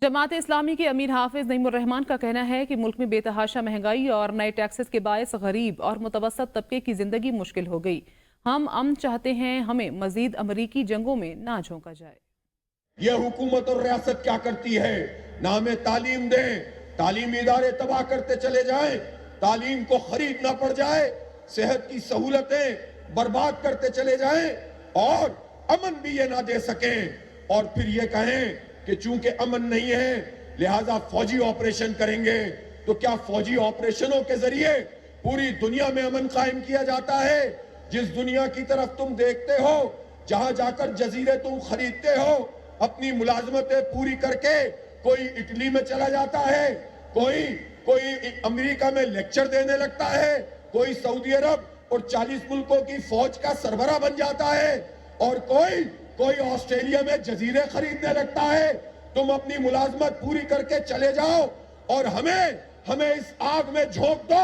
जमात इस्लामी के अमीर हाफिज नईमुर रहमान का कहना है कि मुल्क में बेतहाशा महंगाई और नए टैक्सेस के बायस गरीब और मुतवसत तबके की जिंदगी मुश्किल हो गई। हम अमन चाहते हैं, हमें मजीद अमरीकी जंगों में ना झोंका जाए। ये हुकूमत और रियासत क्या करती है? ना हमें तालीम दें, तालीमी इदारे तबाह करते चले जाएं, तालीम को खरीदना पड़ जाए, सेहत की सहूलतें बर्बाद करते चले जाएं और अमन भी ये ना दे सकें और फिर ये कहें कि चूंकि अमन नहीं है लिहाजा फौजी ऑपरेशन करेंगे। तो क्या फौजी ऑपरेशनों के जरिए पूरी दुनिया में अमन कायम किया जाता है? जिस दुनिया की तरफ तुम देखते हो, जहां जाकर जजीरे तुम खरीदते हो, अपनी मुलाजमतें पूरी करके कोई इटली में चला जाता है, कोई अमेरिका में लेक्चर देने लगता है, कोई सऊदी अरब और 40 मुल्कों की फौज का सरबराह बन जाता है और कोई ऑस्ट्रेलिया में जजीरे खरीदने लगता है। तुम अपनी मुलाजमत पूरी करके चले जाओ और हमें इस आग में झोंक दो।